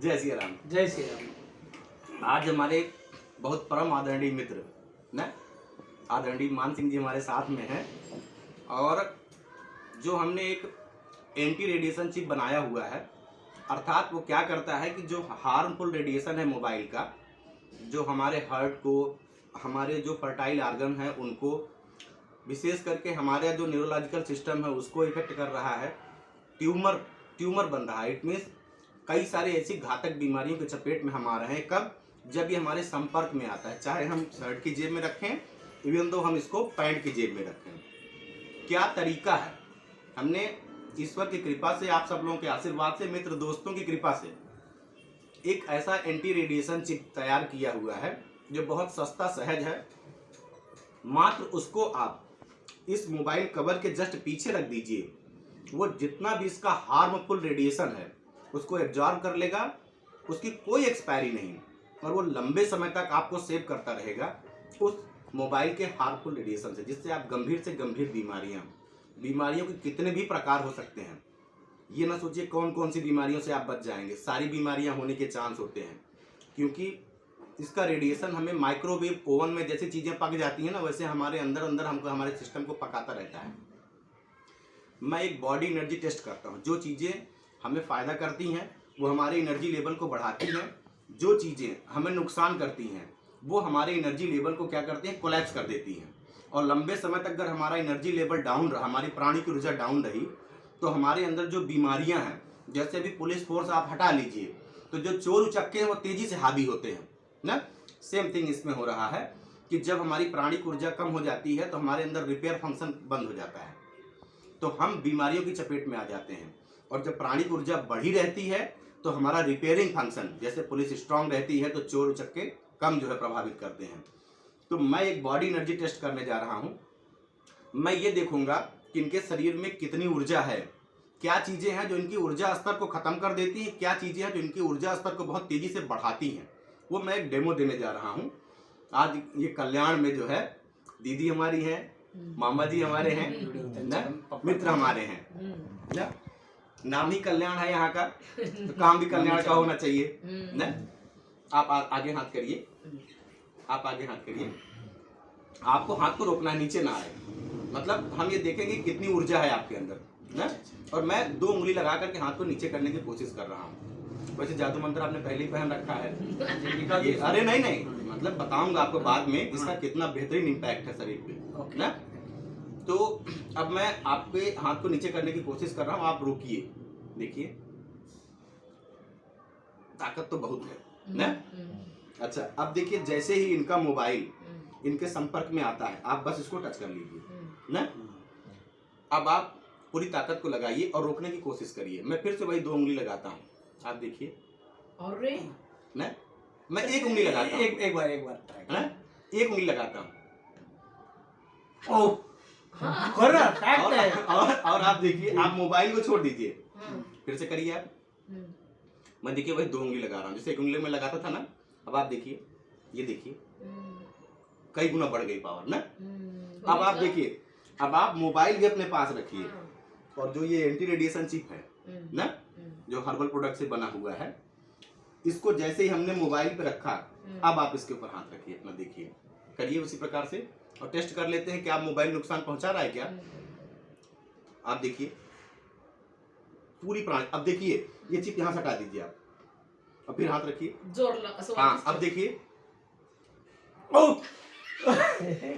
जय श्री राम। जय श्री राम। आज हमारे बहुत परम आदरणीय मित्र न आदरणीय मान सिंह जी हमारे साथ में हैं और जो हमने एक एंटी रेडिएशन चिप बनाया हुआ है, अर्थात वो क्या करता है कि जो हार्मफुल रेडिएशन है मोबाइल का, जो हमारे हार्ट को, हमारे जो फर्टाइल आर्गन है उनको, विशेष करके हमारे जो न्यूरोलॉजिकल सिस्टम है उसको इफेक्ट कर रहा है, ट्यूमर बन रहा है। इट मीन्स कई सारे ऐसी घातक बीमारियों के चपेट में हम आ रहे हैं। कब? जब ये हमारे संपर्क में आता है, चाहे हम शर्ट की जेब में रखें, इवन तो हम इसको पैंट की जेब में रखें। क्या तरीका है? हमने ईश्वर की कृपा से, आप सब लोगों के आशीर्वाद से, मित्र दोस्तों की कृपा से एक ऐसा एंटी रेडिएशन चिप तैयार किया हुआ है जो बहुत सस्ता सहज है। मात्र उसको आप इस मोबाइल कवर के जस्ट पीछे रख दीजिए, वो जितना भी इसका हार्मफुल रेडिएशन है उसको एब्जॉर्ब कर लेगा। उसकी कोई एक्सपायरी नहीं और वो लंबे समय तक आपको सेव करता रहेगा उस मोबाइल के हार्मफुल रेडिएशन से, जिससे आप गंभीर से गंभीर बीमारियों के कितने भी प्रकार हो सकते हैं। ये ना सोचिए कौन कौन सी बीमारियों से आप बच जाएंगे, सारी बीमारियां होने के चांस होते हैं, क्योंकि इसका रेडिएशन हमें माइक्रोवेव ओवन में जैसी चीज़ें पक जाती हैं ना, वैसे हमारे अंदर हमको, हमारे सिस्टम को पकाता रहता है। मैं एक बॉडी एनर्जी टेस्ट करता हूँ। जो चीज़ें हमें फ़ायदा करती हैं वो हमारे एनर्जी लेवल को बढ़ाती हैं, जो चीज़ें हमें नुकसान करती हैं वो हमारे एनर्जी लेवल को क्या करती हैं, कोलैप्स कर देती हैं। और लंबे समय तक अगर हमारा एनर्जी लेवल डाउन रहा, हमारी प्राणी की ऊर्जा डाउन रही, तो हमारे अंदर जो बीमारियां हैं, जैसे भी पुलिस फोर्स आप हटा लीजिए, तो जो चोर उचक्के हैं वो तेज़ी से हावी होते हैं ना। सेम थिंग इसमें हो रहा है कि जब हमारी प्राणी की ऊर्जा कम हो जाती है तो हमारे अंदर रिपेयर फंक्शन बंद हो जाता है, तो हम बीमारियों की चपेट में आ जाते हैं। और जब प्राणिक ऊर्जा बढ़ी रहती है तो हमारा रिपेयरिंग फंक्शन, जैसे पुलिस स्ट्रांग रहती है तो चोर उचक्के कम जो है प्रभावित करते हैं। तो मैं एक बॉडी एनर्जी टेस्ट करने जा रहा हूं। मैं ये देखूंगा कि इनके शरीर में कितनी ऊर्जा है, क्या चीज़ें हैं जो इनकी ऊर्जा स्तर को ख़त्म कर देती हैं, क्या चीज़ें हैं जो इनकी ऊर्जा स्तर को बहुत तेज़ी से बढ़ाती हैं। वो मैं एक डेमो देने जा रहा हूँ। आज ये कल्याण में जो है दीदी हमारी है, मामा जी हमारे हैं ना, मित्र हमारे हैं ना, नाम ही कल्याण है यहाँ का, तो काम भी कल्याण का होना चाहिए ना। आप आगे हाथ करिए, आप आगे हाथ करिए। आपको हाथ को रोकना है, नीचे ना आए। मतलब हम ये देखेंगे कितनी ऊर्जा है आपके अंदर ना। और मैं 2 उंगली लगा करके हाथ को नीचे करने की कोशिश कर रहा हूँ। वैसे जादू मंत्र आपने पहले ही पहन रखा है ये, अरे नहीं, मतलब बताऊंगा आपको बाद में इसका कितना बेहतरीन इम्पैक्ट है शरीर पे ना। तो अब मैं आपके हाथ को नीचे करने की कोशिश कर रहा हूँ, आप रुकिए, देखिए ताकत तो बहुत है ना। अच्छा, अब देखिए जैसे ही इनका मोबाइल इनके संपर्क में आता है, आप बस इसको टच कर लीजिए ना। अब आप पूरी ताकत को लगाइए और रोकने की कोशिश करिए। मैं फिर से वही 2 उंगली लगाता हूँ, आप देखिए। और ना, मैं 1 उंगली लगाता हूँ, एक बार ना, 1 उंगली लगाता हूँ। और आप देखिए, आप मोबाइल को छोड़ दीजिए, फिर से करिए आप। मैं देखिए वही 2 उंगली लगा रहा हूँ, जैसे 1 उंगली में लगाता था ना। अब आप देखिए, ये देखिए कई गुना बढ़ गई पावर ना। अब आप देखिए, अब आप मोबाइल भी अपने पास रखिए और जो ये एंटी रेडिएशन चिप है ना, जो हर्बल प्रोडक्ट से बना हुआ है, इसको जैसे ही हमने मोबाइल पे रखा, अब आप इसके ऊपर हाथ रखिए अपना, देखिए, करिए उसी प्रकार से और टेस्ट कर लेते हैं कि आप मोबाइल नुकसान पहुंचा रहा है क्या। आप देखिए पूरी प्राणी। अब देखिए ये चिप यहाँ से हटा दीजिए आप, अब फिर हाथ रखिए, हाँ, अब देखिए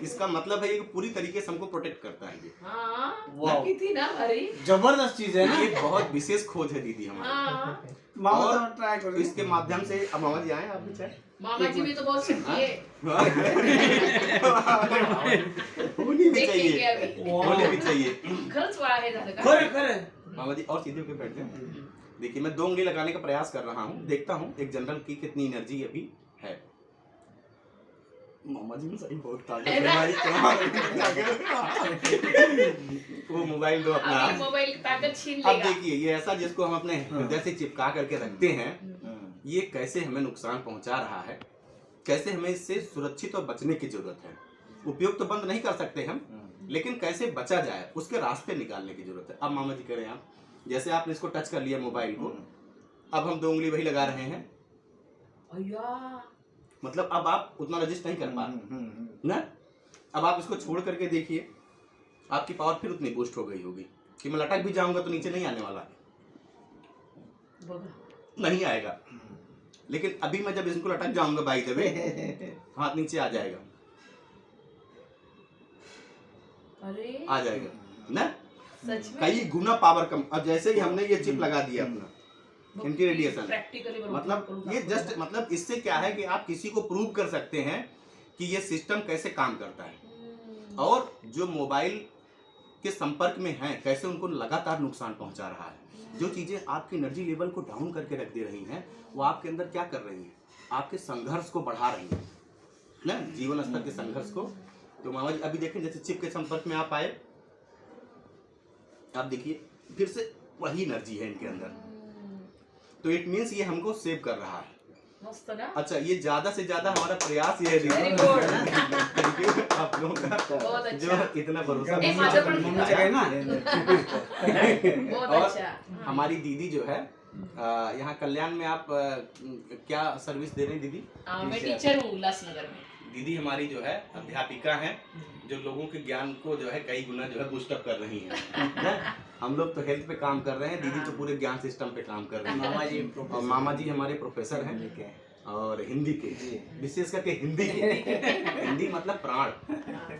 इसका मतलब है ये पूरी तरीके से हमको प्रोटेक्ट करता है ये। हाँ, थी ना भारी, जबरदस्त चीज है ना। ये बहुत विशेष खोज है दीदी हमारी। और ट्राई करो इसके माध्यम से, अब मामा जी आए, आप भी चाहे। मामा जी भी तो बहुत शक्ति है। होनी भी चाहिए, होनी भी चाहिए। खर्च वाला है दादा। मामा जी और सीधे होकर बैठ जाए। देखिए मैं 2 उंगली लगाने का प्रयास कर रहा हूँ, देखता हूँ एक जनरल की कितनी एनर्जी अभी है। मामा जी में सही बहुत ताकत है हमारी। वो मोबाइल दो अपना, मोबाइल की ताकत छीन अब लेगा। देखिए ये ऐसा जिसको हम अपने हृदय से चिपका करके रखते हैं, ये कैसे हमें नुकसान पहुंचा रहा है, कैसे हमें इससे सुरक्षित और बचने की जरूरत है। उपयोग तो बंद नहीं कर सकते हम, लेकिन कैसे बचा जाए उसके रास्ते निकालने की जरूरत है। अब मामा जी कह रहे हैं, आप जैसे आपने इसको टच कर लिया मोबाइल को, अब हम 2 उंगली वही लगा रहे हैं, अय्या मतलब अब आप उतना रजिस्ट नहीं कर पा रहे ना। अब आप इसको छोड़ करके देखिए, आपकी पावर फिर उतनी बूस्ट हो गई होगी कि मैं लटक भी जाऊंगा तो नीचे नहीं आने वाला, नहीं आएगा। लेकिन अभी मैं जब इसको लटक जाऊंगा बाई द वे, हाथ नीचे आ जाएगा, अरे आ जाएगा ना, सच में कई गुना पावर कम। अब जैसे ही हमने ये चिप लगा दिया अपना एंटी रेडिएशन, प्रैक्टिकली मतलब ये जस्ट मतलब इससे क्या है कि आप किसी को प्रूव कर सकते हैं कि ये सिस्टम कैसे काम करता है और जो मोबाइल के संपर्क में हैं कैसे उनको लगातार नुकसान पहुंचा रहा है। जो चीजें आपकी एनर्जी लेवल को डाउन करके रख दे रही हैं वो आपके अंदर क्या कर रही हैं, आपके संघर्ष को बढ़ा रही हैं ना, जीवन स्तर के संघर्ष को। तो मामा जी अभी देखें जैसे चिप के संपर्क में आप आए, आप देखिए फिर से वही एनर्जी है इनके अंदर, तो इट मीन्स ये हमको सेव कर रहा है। मस्त ना। अच्छा, ये ज्यादा से ज्यादा हमारा प्रयास ये है Very दीदी। good. Thank you आप लोगों का बहुत जो अच्छा। इतना भरोसा नहीं, मुझ माझं पर पण मम्मी दिखाया। जगह ना बहुत और अच्छा। हमारी दीदी जो है यहाँ कल्याण में आप क्या सर्विस दे रही हैं दीदी? मैं टीचर हूँ उल्लासनगर में। दीदी हमारी जो है अध्यापिका हैं जो लोगों के ज्ञान को जो है कई गुना जो है बूस्टअप कर रही हैं। हम लोग तो हेल्थ पे काम कर रहे हैं, दीदी तो पूरे ज्ञान सिस्टम पे काम कर रही हैं। मामा जी और मामा जी हमारे प्रोफेसर हैं और हिंदी के, विशेष करके हिंदी के। हिंदी मतलब प्राण।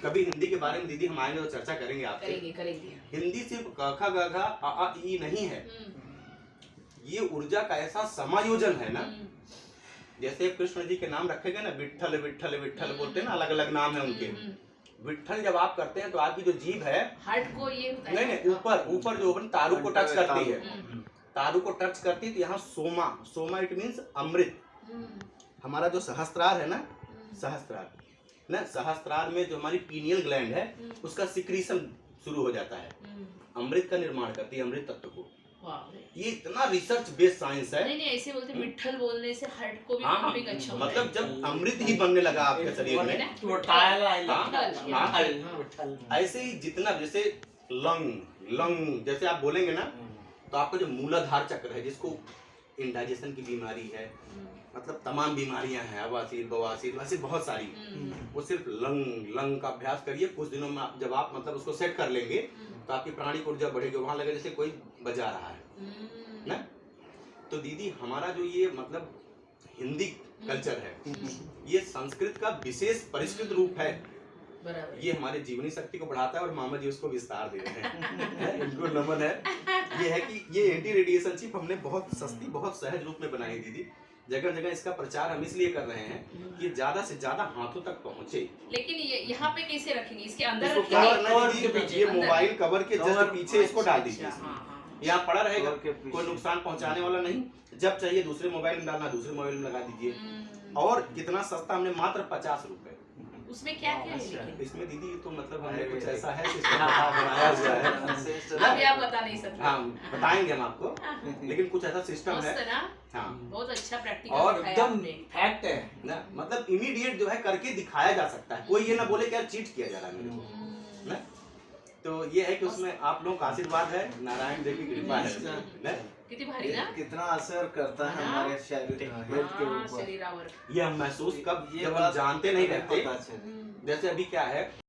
कभी हिंदी के बारे में दीदी हम आएंगे तो चर्चा करेंगे आपसे। करेंगे करेंगे। हिंदी सिर्फ क ख ग घ अ आ ई नहीं है, ये ऊर्जा का ऐसा समायोजन है ना। जैसे कृष्ण जी के नाम रखे गए ना, विट्ठल विट्ठल विट्ठल बोलते हैं ना, अलग अलग नाम है उनके। विट्ठल जब आप करते हैं तो आपकी जो जीभ है, हार्ट को ये होता है। नहीं नहीं, ऊपर ऊपर जो तारू को टच करती है, तारू को टच करती है तो यहाँ सोमा, सोमा इट मीन्स अमृत। हमारा जो सहस्त्रार है ना, सहस्त्रार ना, सहस्त्रार में जो हमारी पीनियल ग्लैंड है उसका सिक्रीशन शुरू हो जाता है, अमृत का निर्माण करती है, अमृत तत्व को। ये इतना रिसर्च बेस्ड साइंस है। नहीं नहीं, ऐसे बोलते विट्ठल बोलने से हार्ट को भी हाँ, पंपिंग अच्छा होता है। मतलब जब अमृत ही बनने लगा आपके शरीर में, ऐसे ही जितना जैसे लंग लंग जैसे आप बोलेंगे ना तो आपका जो मूलाधार चक्र है, जिसको इंडाइजेशन की बीमारी है, मतलब तमाम बीमारियां हैं, अवासीर बवासीर वैसे बहुत सारी, वो सिर्फ लंग लंग का अभ्यास करिए कुछ दिनों में। जब आप मतलब उसको सेट कर लेंगे तो आपकी प्राणिक ऊर्जा बढ़ेगी, वहां लगे जैसे कोई बजा रहा है ना। तो दीदी हमारा जो ये मतलब हिंदी कल्चर है, ये संस्कृत का विशेष परिष्कृत रूप है। बराबर। ये हमारे जीवनी शक्ति को बढ़ाता है और मामा जी उसको विस्तार दे रहे हैं। इनको नमन है। ये है कि ये एंटी रेडिएशन चिप हमने बहुत सस्ती बहुत सहज रूप में बनाई दीदी। जगह जगह इसका प्रचार हम इसलिए कर रहे हैं कि ज्यादा से ज्यादा हाथों तक पहुंचे। लेकिन ये यहाँ पे कैसे रखेंगे? इसके अंदर इसको क्या रखेंगे? करना है दीदी, ये मोबाइल कवर के जस्ट पीछे इसको डाल दीजिए। अच्छा, हाँ। यहाँ पड़ा रहेगा, कोई नुकसान पहुंचाने वाला नहीं। जब चाहिए दूसरे मोबाइल में डालना, दूसरे मोबाइल में लगा दीजिए। और कितना सस्ता, हमने मात्र 50 रुपए। उसमें क्या क्या है लेकिन? इसमें दीदी तो मतलब हमने कुछ ऐसा है सिस्टम बनाया हुआ है। अभी आप बता नहीं सकते। हाँ बताएंगे हम आपको, लेकिन कुछ ऐसा सिस्टम है। मस्त ना, हाँ बहुत अच्छा प्रैक्टिकल और दिखाया एकदम आपने। फैक्ट है ना, मतलब इमीडिएट जो है करके दिखाया जा सकता है। कोई ये ना बोले कि यार चीट किया जा रहा है मेरे को ना। तो ये है कि उसमें आप लोगों का आशीर्वाद है, नारायण देव की कृपा है ना। किती भारी ना। कितना असर करता है हमारे शरीर हेल्थ के हाँ, ऊपर। शरीरावर। ये हम महसूस कब ये जब हम बात जानते नहीं रहते। पता चले। जैसे अभी क्या है